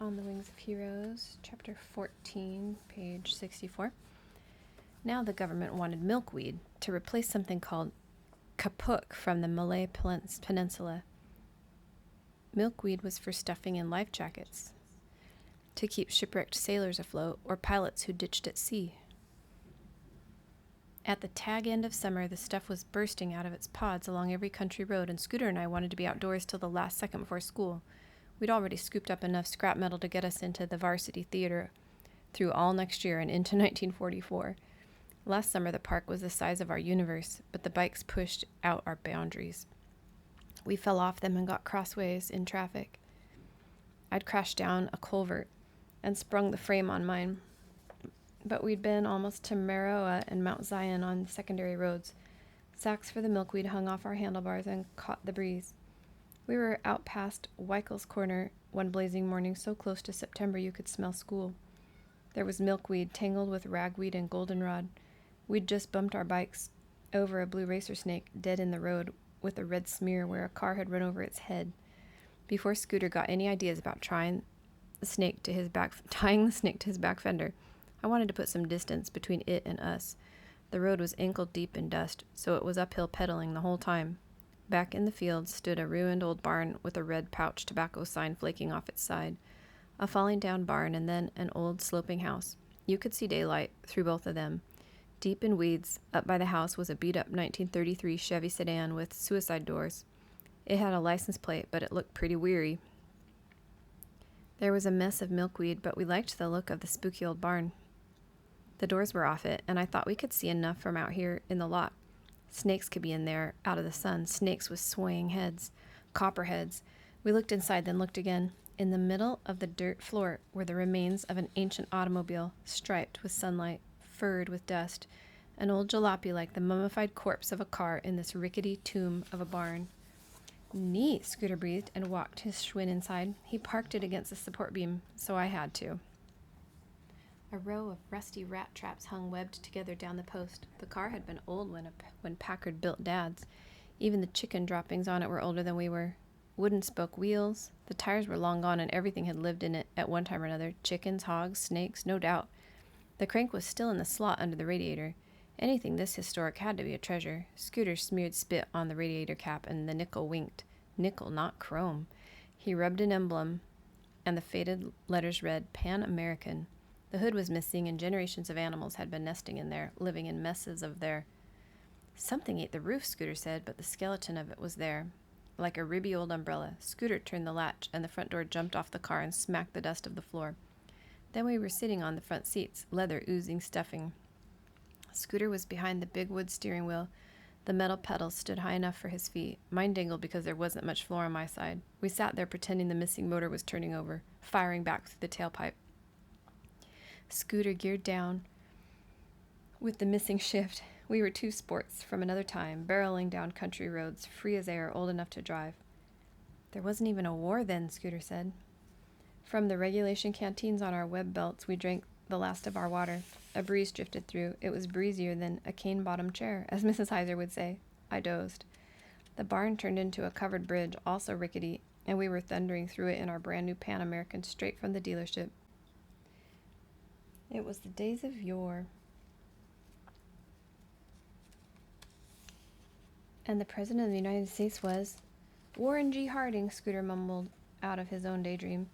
On the Wings of Heroes, Chapter 14, page 64. Now the government wanted milkweed to replace something called kapuk from the Malay Peninsula. Milkweed was for stuffing in life jackets, to keep shipwrecked sailors afloat or pilots who ditched at sea. At the tag end of summer, the stuff was bursting out of its pods along every country road, and Scooter and I wanted to be outdoors till the last second before school. We'd already scooped up enough scrap metal to get us into the varsity theater through all next year and into 1944. Last summer, the park was the size of our universe, but the bikes pushed out our boundaries. We fell off them and got crossways in traffic. I'd crashed down a culvert and sprung the frame on mine. But we'd been almost to Maroa and Mount Zion on secondary roads. Sacks for the milkweed hung off our handlebars and caught the breeze. We were out past Weichels Corner one blazing morning, so close to September you could smell school. There was milkweed tangled with ragweed and goldenrod. We'd just bumped our bikes over a blue racer snake dead in the road with a red smear where a car had run over its head. Before Scooter got any ideas about tying the snake to his back fender, I wanted to put some distance between it and us. The road was ankle deep in dust, so it was uphill pedaling the whole time. Back in the field stood a ruined old barn with a red pouch tobacco sign flaking off its side. A falling down barn and then an old sloping house. You could see daylight through both of them. Deep in weeds, up by the house was a beat-up 1933 Chevy sedan with suicide doors. It had a license plate, but it looked pretty weary. There was a mess of milkweed, but we liked the look of the spooky old barn. The doors were off it, and I thought we could see enough from out here in the lot. Snakes could be in there, out of the sun, snakes with swaying heads, copperheads. We looked inside, then looked again. In the middle of the dirt floor were the remains of an ancient automobile, striped with sunlight, furred with dust, an old jalopy like the mummified corpse of a car in this rickety tomb of a barn. Neat, Scooter breathed and walked his Schwinn inside. He parked it against the support beam, so I had to. A row of rusty rat traps hung webbed together down the post. The car had been old when Packard built Dad's. Even the chicken droppings on it were older than we were. Wooden spoke wheels. The tires were long gone and everything had lived in it at one time or another. Chickens, hogs, snakes, no doubt. The crank was still in the slot under the radiator. Anything this historic had to be a treasure. Scooter smeared spit on the radiator cap and the nickel winked. Nickel, not chrome. He rubbed an emblem and the faded letters read, Pan American. The hood was missing, and generations of animals had been nesting in there, living in messes of their... Something ate the roof, Scooter said, but the skeleton of it was there, like a ribby old umbrella. Scooter turned the latch, and the front door jumped off the car and smacked the dust of the floor. Then we were sitting on the front seats, leather oozing stuffing. Scooter was behind the big wood steering wheel. The metal pedals stood high enough for his feet. Mine dangled because there wasn't much floor on my side. We sat there pretending the missing motor was turning over, firing back through the tailpipe. Scooter geared down with the missing shift. We were two sports from another time, barreling down country roads, free as air, old enough to drive. There wasn't even a war then, Scooter said. From the regulation canteens on our web belts, we drank the last of our water. A breeze drifted through. It was breezier than a cane-bottomed chair, as Mrs. Heiser would say. I dozed. The barn turned into a covered bridge, also rickety, and we were thundering through it in our brand-new Pan American straight from the dealership. It was the days of yore. And the President of the United States was Warren G. Harding, Scooter mumbled out of his own daydream.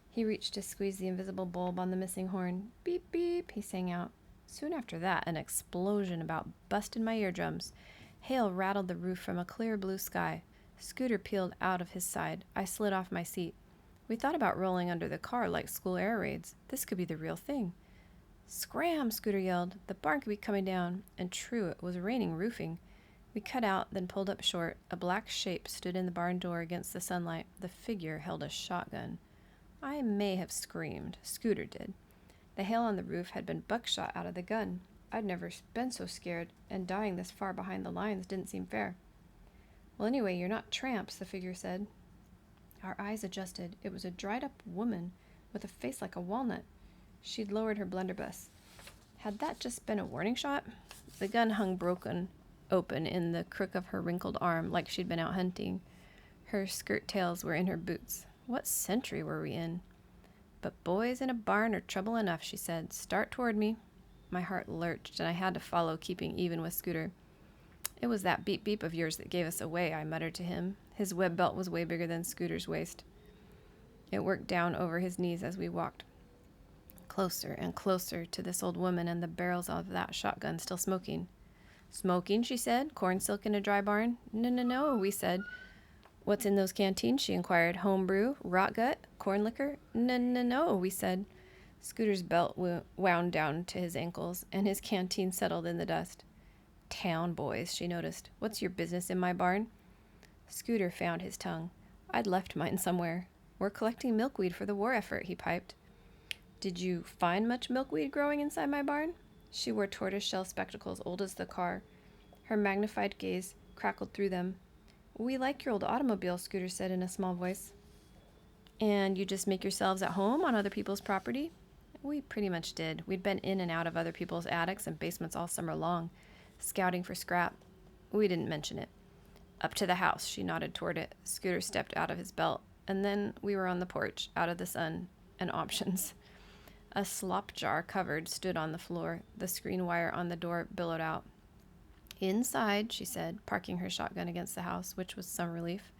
He reached to squeeze the invisible bulb on the missing horn. Beep, beep, he sang out. Soon after that, an explosion about busted my eardrums. Hail rattled the roof from a clear blue sky. Scooter peeled out of his side. I slid off my seat. We thought about rolling under the car like school air raids. This could be the real thing. Scram, Scooter yelled. The barn could be coming down. And true, it was raining roofing. We cut out, then pulled up short. A black shape stood in the barn door against the sunlight. The figure held a shotgun. I may have screamed. Scooter did. The hail on the roof had been buckshot out of the gun. I'd never been so scared, and dying this far behind the lines didn't seem fair. Well, anyway, you're not tramps, the figure said. Our eyes adjusted. It was a dried-up woman with a face like a walnut. She'd lowered her blunderbuss. Had that just been a warning shot? The gun hung broken open in the crook of her wrinkled arm, like she'd been out hunting. Her skirt tails were in her boots. What century were we in? But boys in a barn are trouble enough, she said. Start toward me. My heart lurched, and I had to follow, keeping even with Scooter. It was that beep-beep of yours that gave us away, I muttered to him. His web belt was way bigger than Scooter's waist. It worked down over his knees as we walked closer and closer to this old woman and the barrels of that shotgun still smoking. Smoking, she said. Corn silk in a dry barn? No, we said. What's in those canteens? She inquired. Home brew? Rot gut? Corn liquor? No, we said. Scooter's belt wound down to his ankles, and his canteen settled in the dust. Town boys, she noticed. What's your business in my barn? Scooter found his tongue. I'd left mine somewhere. We're collecting milkweed for the war effort, he piped. Did you find much milkweed growing inside my barn? She wore tortoise-shell spectacles, old as the car. Her magnified gaze crackled through them. We like your old automobile, Scooter said in a small voice. And you just make yourselves at home on other people's property? We pretty much did. We'd been in and out of other people's attics and basements all summer long, scouting for scrap. We didn't mention it. Up to the house, she nodded toward it. Scooter stepped out of his belt, and then we were on the porch, out of the sun and options. A slop jar covered stood on the floor. The screen wire on the door billowed out. Inside, she said, parking her shotgun against the house, which was some relief.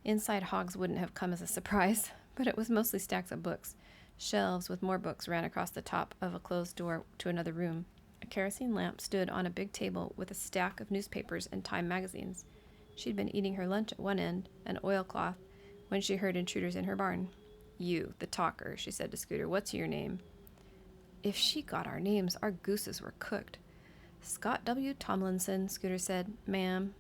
Inside, hogs wouldn't have come as a surprise, but it was mostly stacks of books. Shelves with more books ran across the top of a closed door to another room. A kerosene lamp stood on a big table with a stack of newspapers and Time magazines. She'd been eating her lunch at one end, an oilcloth, when she heard intruders in her barn. You, the talker, she said to Scooter. What's your name? If she got our names, our gooses were cooked. Scott W. Tomlinson, Scooter said. Ma'am.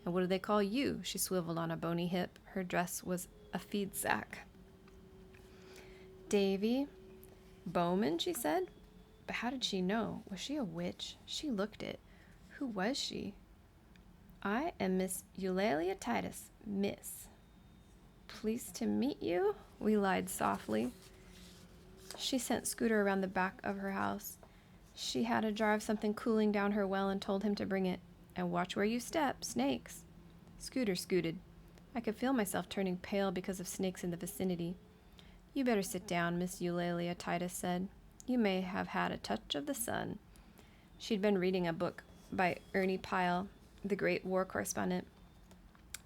And what do they call you? She swiveled on a bony hip. Her dress was a feed sack. Davy. Bowman, she said. But how did she know? Was she a witch? She looked it. Who was she? I am Miss Eulalia Titus, Miss. Pleased to meet you, we lied softly. She sent Scooter around the back of her house. She had a jar of something cooling down her well and told him to bring it. And watch where you step, snakes. Scooter scooted. I could feel myself turning pale because of snakes in the vicinity. You better sit down, Miss Eulalia Titus said. You may have had a touch of the sun. She'd been reading a book by Ernie Pyle, the great war correspondent.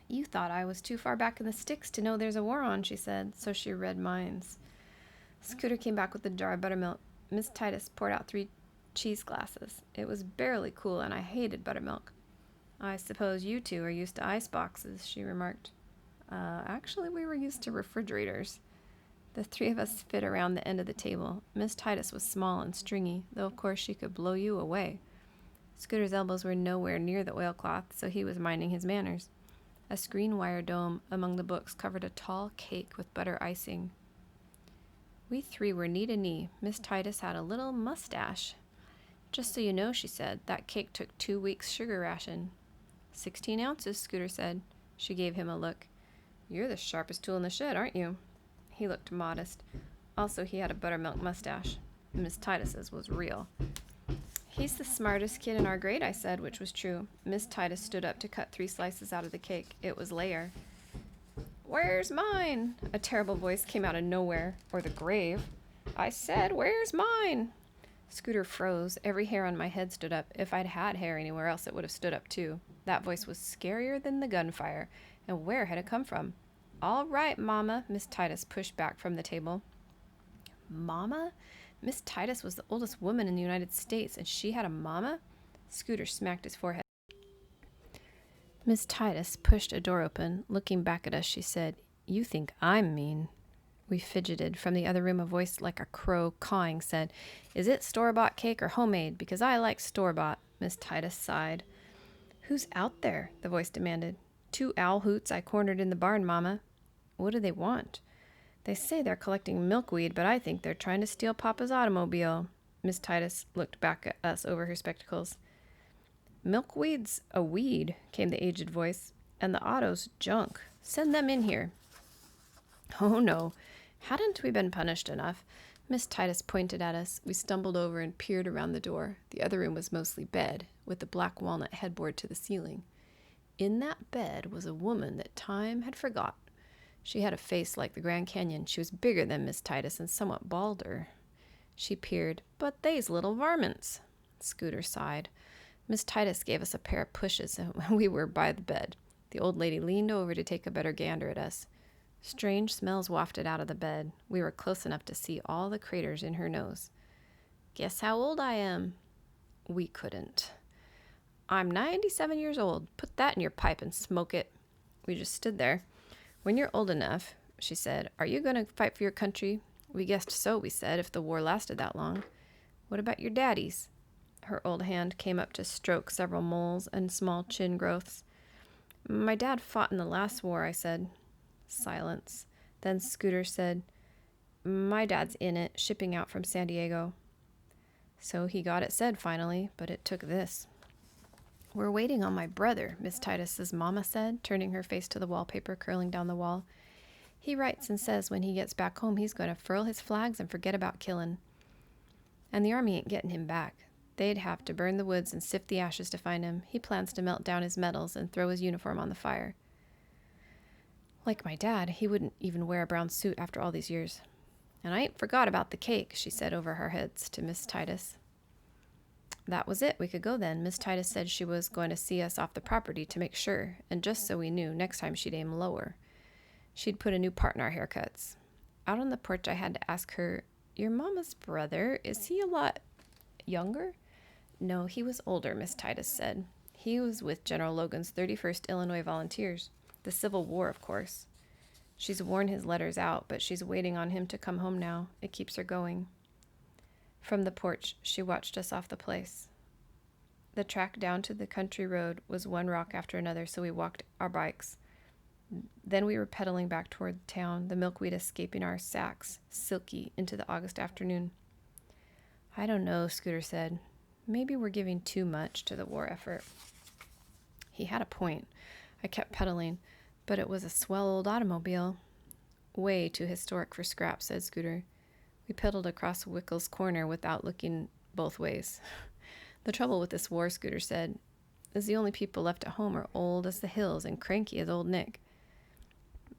You thought I was too far back in the sticks to know there's a war on, she said, so she read minds. Scooter came back with a jar of buttermilk. Miss Titus poured out 3 cheese glasses. It was barely cool, and I hated buttermilk. I suppose you two are used to ice boxes, she remarked. Actually, we were used to refrigerators. The 3 of us fit around the end of the table. Miss Titus was small and stringy, though of course she could blow you away. Scooter's elbows were nowhere near the oilcloth, so he was minding his manners. A screen wire dome among the books covered a tall cake with butter icing. We 3 were knee to knee. Miss Titus had a little mustache. Just so you know, she said, that cake took 2 weeks' sugar ration. 16 ounces, Scooter said. She gave him a look. You're the sharpest tool in the shed, aren't you? He looked modest. Also, he had a buttermilk mustache. Miss Titus's was real. He's the smartest kid in our grade, I said, which was true. Miss Titus stood up to cut 3 slices out of the cake. It was layer. Where's mine? A terrible voice came out of nowhere, or the grave. I said, where's mine? Scooter froze. Every hair on my head stood up. If I'd had hair anywhere else, it would have stood up too. That voice was scarier than the gunfire. And where had it come from? All right, Mama, Miss Titus pushed back from the table. Mama? Miss Titus was the oldest woman in the United States, and she had a mama? Scooter smacked his forehead. Miss Titus pushed a door open. Looking back at us, she said, You think I'm mean. We fidgeted. From the other room, a voice like a crow cawing said, Is it store-bought cake or homemade? Because I like store-bought. Miss Titus sighed. Who's out there? The voice demanded. 2 owl hoots I cornered in the barn, Mama. What do they want? They say they're collecting milkweed, but I think they're trying to steal Papa's automobile. Miss Titus looked back at us over her spectacles. Milkweed's a weed, came the aged voice, and the auto's junk. Send them in here. Oh, no. Hadn't we been punished enough? Miss Titus pointed at us. We stumbled over and peered around the door. The other room was mostly bed, with a black walnut headboard to the ceiling. In that bed was a woman that time had forgot. She had a face like the Grand Canyon. She was bigger than Miss Titus and somewhat balder. She peered. "But they's little varmints." Scooter sighed. Miss Titus gave us a pair of pushes, and we were by the bed. The old lady leaned over to take a better gander at us. Strange smells wafted out of the bed. We were close enough to see all the craters in her nose. "Guess how old I am?" We couldn't. "I'm 97 years old. Put that in your pipe and smoke it." We just stood there. "When you're old enough," she said, "are you going to fight for your country?" We guessed so, we said, if the war lasted that long. "What about your daddies?" Her old hand came up to stroke several moles and small chin growths. "My dad fought in the last war," I said. Silence. Then Scooter said, "My dad's in it, shipping out from San Diego." So he got it said finally, but it took this. "We're waiting on my brother," Miss Titus's mama said, turning her face to the wallpaper curling down the wall. "He writes and says when he gets back home he's going to furl his flags and forget about killing. And the army ain't getting him back. They'd have to burn the woods and sift the ashes to find him. He plans to melt down his medals and throw his uniform on the fire. Like my dad, he wouldn't even wear a brown suit after all these years. And I ain't forgot about the cake," she said over her heads to Miss Titus. That was it. We could go then. Miss Titus said she was going to see us off the property to make sure, and just so we knew, next time she'd aim lower. She'd put a new part in our haircuts. Out on the porch, I had to ask her, "Your mama's brother, is he a lot younger?" "No, he was older," Miss Titus said. "He was with General Logan's 31st Illinois Volunteers. The Civil War, of course. She's worn his letters out, but she's waiting on him to come home now. It keeps her going." From the porch, she watched us off the place. The track down to the country road was one rock after another, so we walked our bikes. Then we were pedaling back toward town, the milkweed escaping our sacks, silky, into the August afternoon. "I don't know," Scooter said. "Maybe we're giving too much to the war effort." He had a point. I kept pedaling, but it was a swell old automobile. "Way too historic for scrap," said Scooter. We pedaled across Wickles Corner without looking both ways. "The trouble with this war," Scooter said, "is the only people left at home are old as the hills and cranky as old Nick."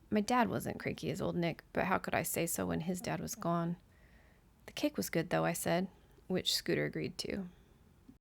My dad wasn't cranky as old Nick, but how could I say so when his dad was gone? "The cake was good, though," I said, which Scooter agreed to.